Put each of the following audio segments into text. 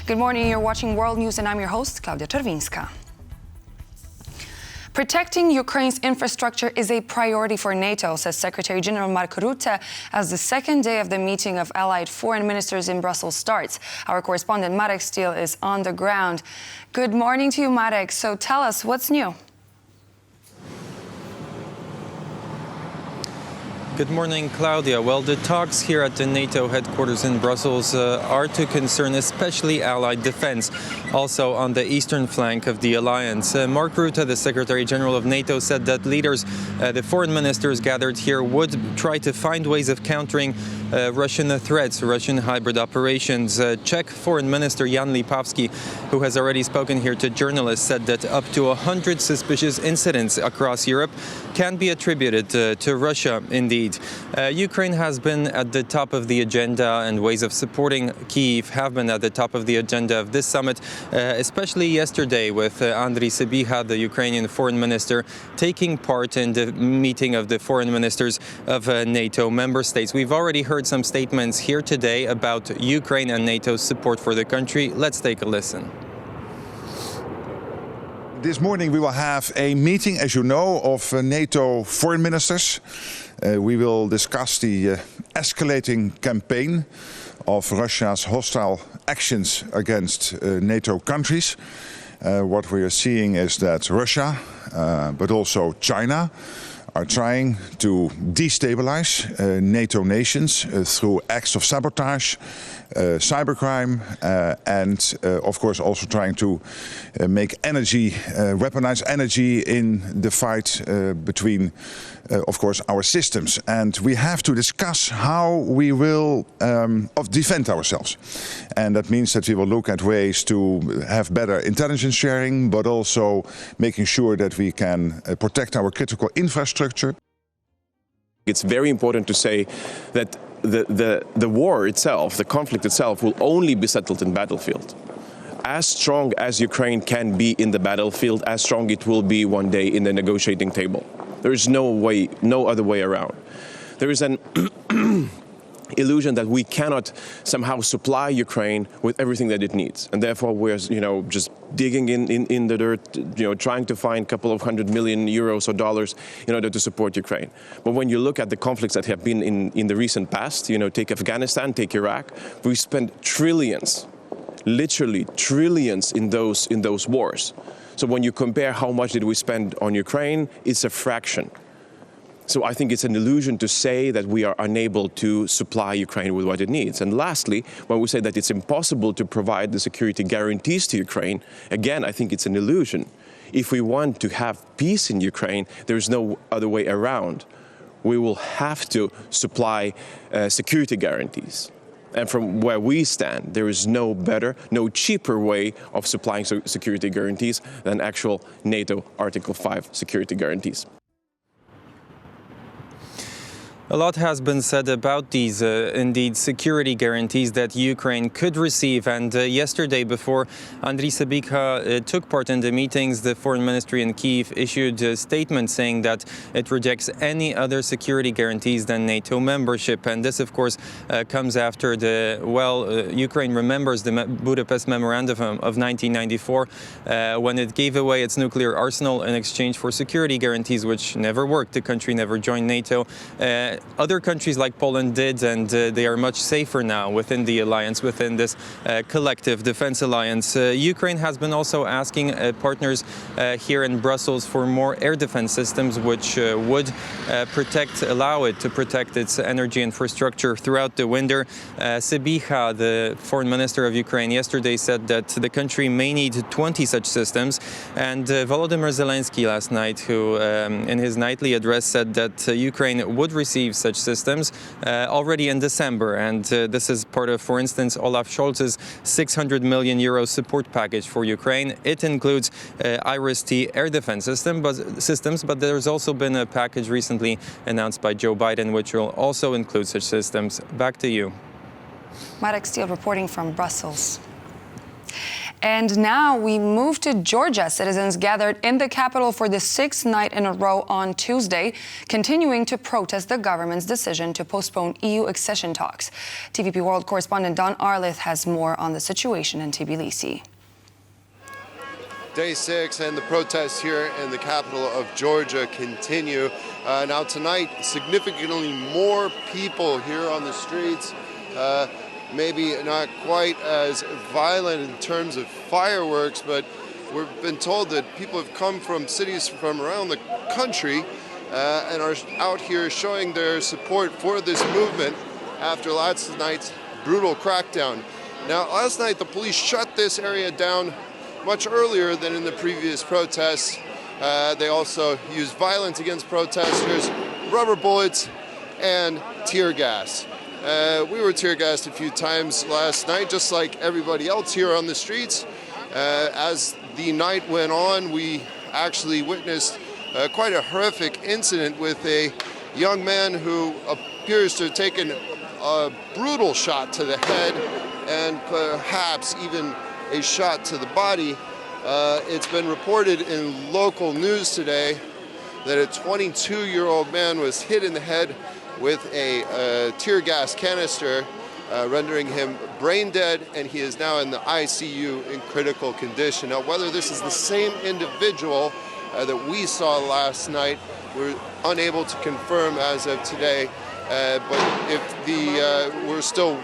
Good morning, you're watching World News and I'm your host, Klaudia Czerwińska. Protecting Ukraine's infrastructure is a priority for NATO, says Secretary General Mark Rutte, as the second day of the meeting of allied foreign ministers in Brussels starts. Our correspondent Marek Steele is on the ground. Good morning to you, Marek. So tell us, what's new? Good morning, Claudia. Well, the talks here at the NATO headquarters in Brussels are to concern especially allied defense, also on the eastern flank of the alliance. Mark Rutte, the Secretary General of NATO, said that leaders, the foreign ministers gathered here, would try to find ways of countering Russian threats, Russian hybrid operations. Czech Foreign Minister Jan Lipavsky, who has already spoken here to journalists, said that up to 100 suspicious incidents across Europe can be attributed to Russia, indeed. Ukraine has been at the top of the agenda, and ways of supporting Kyiv have been at the top of the agenda of this summit, especially yesterday with Andriy Sybiha, the Ukrainian foreign minister, taking part in the meeting of the foreign ministers of NATO member states. We've already heard some statements here today about Ukraine and NATO's support for the country. Let's take a listen. This morning we will have a meeting, as you know, of NATO foreign ministers. We will discuss the escalating campaign of Russia's hostile actions against NATO countries. What we are seeing is that Russia, but also China, are trying to destabilize NATO nations through acts of sabotage, cybercrime, and of course also trying to make energy, weaponize energy in the fight between, of course, our systems. And we have to discuss how we will defend ourselves. And that means that we will look at ways to have better intelligence sharing, but also making sure that we can protect our critical infrastructure. It's very important to say that the war itself, the conflict itself, will only be settled in battlefield. As strong as Ukraine can be in the battlefield, as strong it will be one day in the negotiating table. There is no other way around. There is an illusion that we cannot somehow supply Ukraine with everything that it needs, and therefore we're, just digging in the dirt, trying to find a couple of €100 million or dollars in order to support Ukraine. But when you look at the conflicts that have been in the recent past, take Afghanistan, take Iraq, we spent trillions, literally trillions in those wars. So when you compare how much did we spend on Ukraine, it's a fraction. So I think it's an illusion to say that we are unable to supply Ukraine with what it needs. And lastly, when we say that it's impossible to provide the security guarantees to Ukraine, again, I think it's an illusion. If we want to have peace in Ukraine, there is no other way around. We will have to supply security guarantees. And from where we stand, there is no better, no cheaper way of supplying security guarantees than actual NATO Article 5 security guarantees. A lot has been said about these, indeed, security guarantees that Ukraine could receive. And yesterday, before Andriy Sybiha took part in the meetings, the foreign ministry in Kyiv issued a statement saying that it rejects any other security guarantees than NATO membership. And this, of course, comes after Ukraine remembers the Budapest Memorandum of 1994, when it gave away its nuclear arsenal in exchange for security guarantees, which never worked. The country never joined NATO. Other countries like Poland did, and they are much safer now within the alliance, within this collective defense alliance. Ukraine has been also asking partners here in Brussels for more air defense systems, which would allow it to protect its energy infrastructure throughout the winter. Sybiha, the foreign minister of Ukraine, yesterday said that the country may need 20 such systems. And Volodymyr Zelensky last night, who in his nightly address said that Ukraine would receive such systems already in December. And this is part of, for instance, Olaf Scholz's €600 million support package for Ukraine. It includes IRIS-T air defense systems, but there's also been a package recently announced by Joe Biden, which will also include such systems. Back to you. Marek Steele reporting from Brussels. And now we move to Georgia. Citizens gathered in the capital for the 6th night in a row on Tuesday, continuing to protest the government's decision to postpone EU accession talks. TVP World correspondent Don Arlith has more on the situation in Tbilisi. Day 6 and the protests here in the capital of Georgia continue. Now tonight, significantly more people here on the streets. Maybe not quite as violent in terms of fireworks, but we've been told that people have come from cities from around the country and are out here showing their support for this movement after last night's brutal crackdown. Now, last night the police shut this area down much earlier than in the previous protests. They also used violence against protesters, rubber bullets, and tear gas. We were tear gassed a few times last night, just like everybody else here on the streets. As the night went on, we actually witnessed quite a horrific incident with a young man who appears to have taken a brutal shot to the head and perhaps even a shot to the body. It's been reported in local news today that a 22-year-old man was hit in the head with a tear gas canister, rendering him brain dead, and he is now in the ICU in critical condition. Now, whether this is the same individual that we saw last night, we're unable to confirm as of today, but if we're still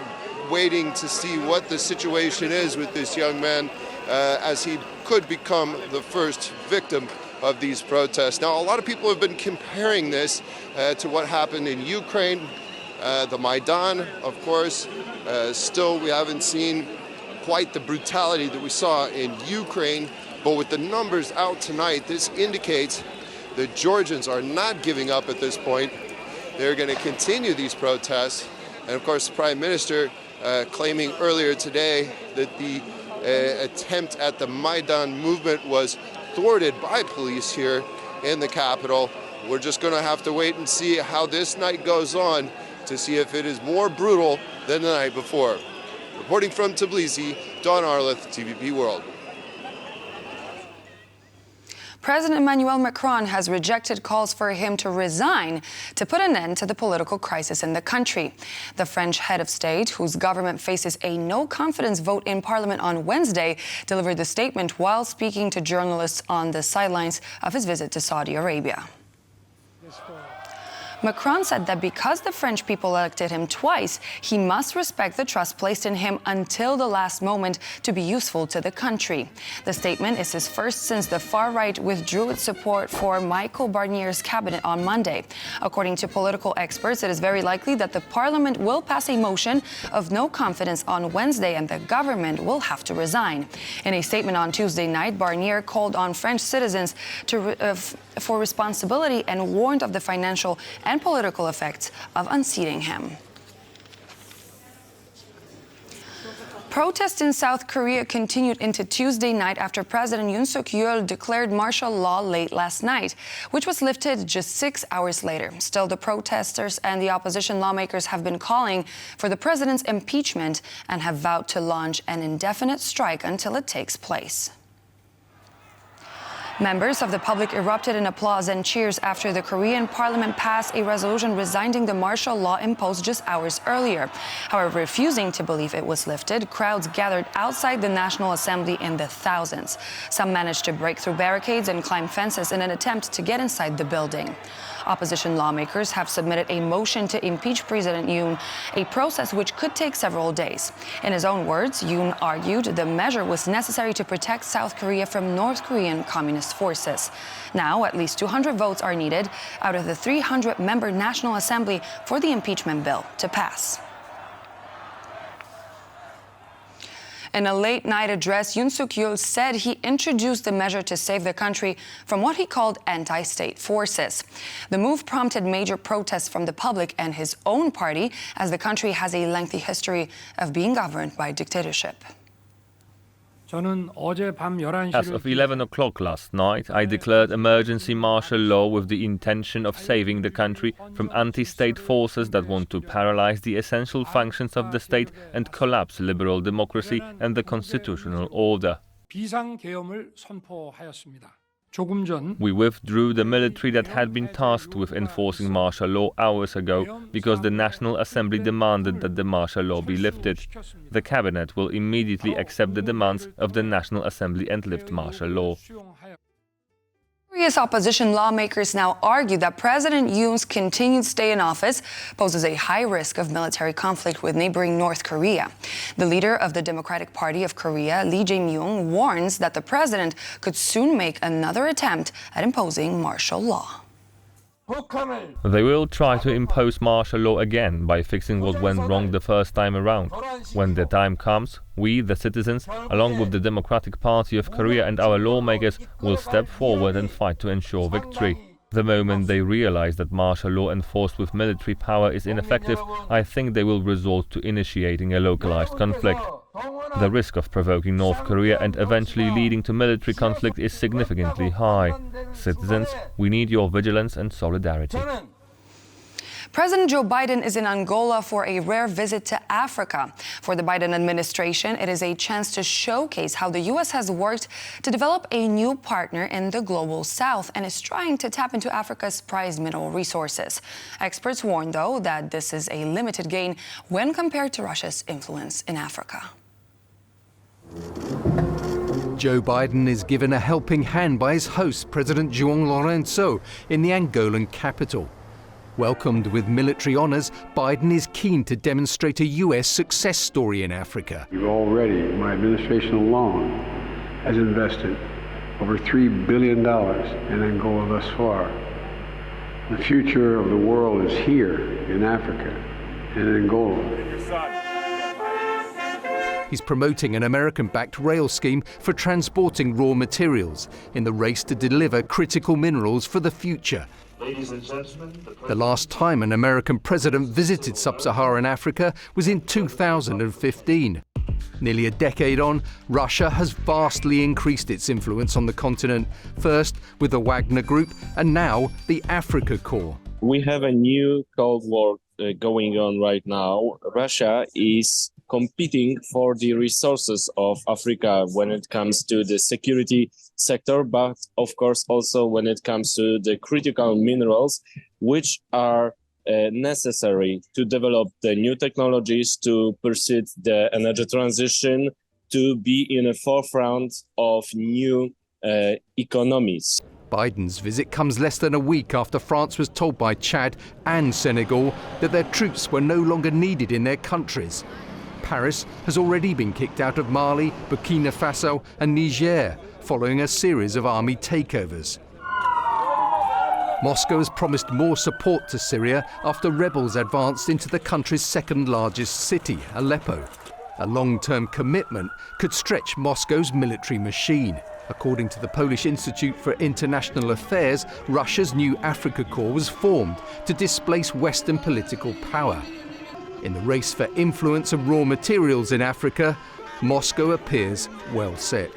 waiting to see what the situation is with this young man, as he could become the first victim of these protests. Now, a lot of people have been comparing this to what happened in Ukraine, the Maidan, of course. Still, we haven't seen quite the brutality that we saw in Ukraine, but with the numbers out tonight, this indicates that Georgians are not giving up at this point. They're going to continue these protests. And of course, the Prime Minister claiming earlier today that the attempt at the Maidan movement was thwarted by police here in the capital. We're just going to have to wait and see how this night goes on to see if it is more brutal than the night before. Reporting from Tbilisi, Don Arlith, TVP World. President Emmanuel Macron has rejected calls for him to resign to put an end to the political crisis in the country. The French head of state, whose government faces a no-confidence vote in parliament on Wednesday, delivered the statement while speaking to journalists on the sidelines of his visit to Saudi Arabia. Macron said that because the French people elected him twice, he must respect the trust placed in him until the last moment to be useful to the country. The statement is his first since the far right withdrew its support for Michel Barnier's cabinet on Monday. According to political experts, it is very likely that the parliament will pass a motion of no confidence on Wednesday and the government will have to resign. In a statement on Tuesday night, Barnier called on French citizens for responsibility and warned of the financial and political effects of unseating him. Protests in South Korea continued into Tuesday night after President Yoon Suk-Yeol declared martial law late last night, which was lifted just 6 hours later. Still, the protesters and the opposition lawmakers have been calling for the president's impeachment and have vowed to launch an indefinite strike until it takes place. Members of the public erupted in applause and cheers after the Korean parliament passed a resolution rescinding the martial law imposed just hours earlier. However, refusing to believe it was lifted, crowds gathered outside the National Assembly in the thousands. Some managed to break through barricades and climb fences in an attempt to get inside the building. Opposition lawmakers have submitted a motion to impeach President Yoon, a process which could take several days. In his own words, Yoon argued the measure was necessary to protect South Korea from North Korean communist forces. Now, at least 200 votes are needed out of the 300-member National Assembly for the impeachment bill to pass. In a late-night address, Yoon Suk-Yeol said he introduced the measure to save the country from what he called anti-state forces. The move prompted major protests from the public and his own party, as the country has a lengthy history of being governed by dictatorship. As of 11 o'clock last night, I declared emergency martial law with the intention of saving the country from anti-state forces that want to paralyze the essential functions of the state and collapse liberal democracy and the constitutional order. 비상계엄을 선포하였습니다. We withdrew the military that had been tasked with enforcing martial law hours ago because the National Assembly demanded that the martial law be lifted. The cabinet will immediately accept the demands of the National Assembly and lift martial law. Korea's opposition lawmakers now argue that President Yoon's continued stay in office poses a high risk of military conflict with neighboring North Korea. The leader of the Democratic Party of Korea, Lee Jae-myung, warns that the president could soon make another attempt at imposing martial law. They will try to impose martial law again by fixing what went wrong the first time around. When the time comes, we, the citizens, along with the Democratic Party of Korea and our lawmakers, will step forward and fight to ensure victory. The moment they realize that martial law enforced with military power is ineffective, I think they will resort to initiating a localized conflict. The risk of provoking North Korea and eventually leading to military conflict is significantly high. Citizens, we need your vigilance and solidarity. President Joe Biden is in Angola for a rare visit to Africa. For the Biden administration, it is a chance to showcase how the U.S. has worked to develop a new partner in the global south and is trying to tap into Africa's prized mineral resources. Experts warn, though, that this is a limited gain when compared to Russia's influence in Africa. Joe Biden is given a helping hand by his host, President João Lourenço, in the Angolan capital. Welcomed with military honors, Biden is keen to demonstrate a U.S. success story in Africa. My administration alone has invested over $3 billion in Angola thus far. The future of the world is here in Africa and in Angola. He's promoting an American-backed rail scheme for transporting raw materials in the race to deliver critical minerals for the future. Ladies and gentlemen, the last time an American president visited sub-Saharan Africa was in 2015. Nearly a decade on, Russia has vastly increased its influence on the continent, first with the Wagner Group and now the Africa Corps. We have a new Cold War going on right now. Russia is competing for the resources of Africa when it comes to the security sector, but of course also when it comes to the critical minerals, which are necessary to develop the new technologies, to pursue the energy transition, to be in the forefront of new economies. Biden's visit comes less than a week after France was told by Chad and Senegal that their troops were no longer needed in their countries. Paris has already been kicked out of Mali, Burkina Faso and Niger, following a series of army takeovers. Moscow has promised more support to Syria after rebels advanced into the country's second-largest city, Aleppo. A long-term commitment could stretch Moscow's military machine. According to the Polish Institute for International Affairs, Russia's new Africa Corps was formed to displace Western political power. In the race for influence and raw materials in Africa, Moscow appears well set.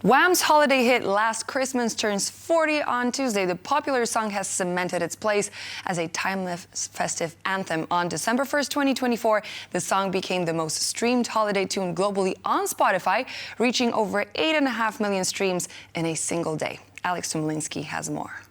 Wham's holiday hit Last Christmas turns 40 on Tuesday. The popular song has cemented its place as a timeless festive anthem. On December 1st, 2024, the song became the most streamed holiday tune globally on Spotify, reaching over 8.5 million streams in a single day. Alex Tumlinsky has more.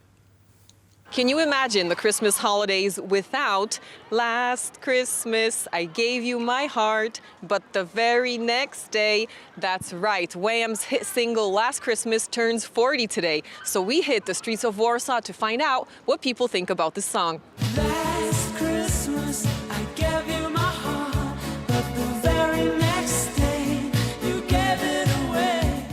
Can you imagine the Christmas holidays without Last Christmas, I gave you my heart, but the very next day? That's right, Wham's hit single Last Christmas turns 40 today. So we hit the streets of Warsaw to find out what people think about this song. Last Christmas, I gave you my heart, but the very next day, you gave it away.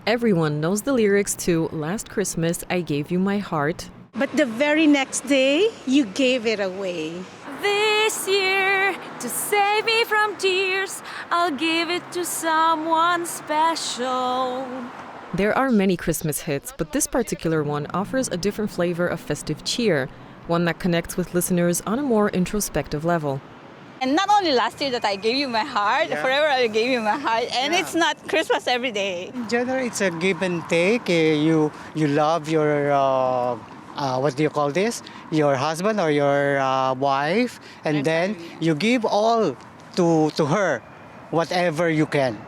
Everyone knows the lyrics to Last Christmas, I gave you my heart. But the very next day, you gave it away. This year, to save me from tears, I'll give it to someone special. There are many Christmas hits, but this particular one offers a different flavor of festive cheer, one that connects with listeners on a more introspective level. And not only last year that I gave you my heart, forever I gave you my heart, and it's not Christmas every day. In general, it's a give and take. You love your what do you call this? Your husband or your wife, and then you give all to her, whatever you can.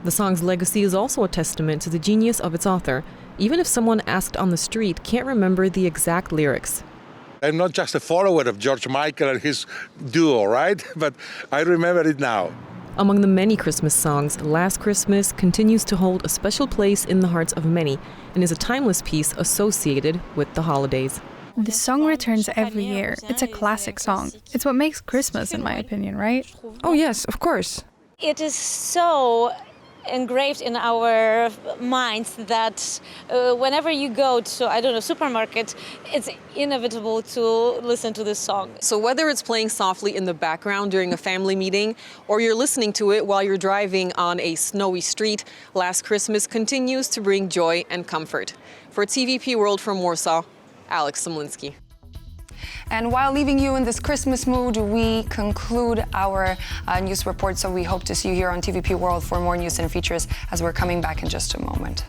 The song's legacy is also a testament to the genius of its author, even if someone asked on the street can't remember the exact lyrics. I'm not just a follower of George Michael and his duo, right? But I remember it now. Among the many Christmas songs, Last Christmas continues to hold a special place in the hearts of many and is a timeless piece associated with the holidays. The song returns every year. It's a classic song. It's what makes Christmas, in my opinion, right? Oh yes, of course. It is so engraved in our minds that whenever you go to, I don't know, supermarket, it's inevitable to listen to this song. So whether it's playing softly in the background during a family meeting or you're listening to it while you're driving on a snowy street, Last Christmas continues to bring joy and comfort. For TVP World from Warsaw, Alex Somlinski. And while leaving you in this Christmas mood, we conclude our news report. So we hope to see you here on TVP World for more news and features as we're coming back in just a moment.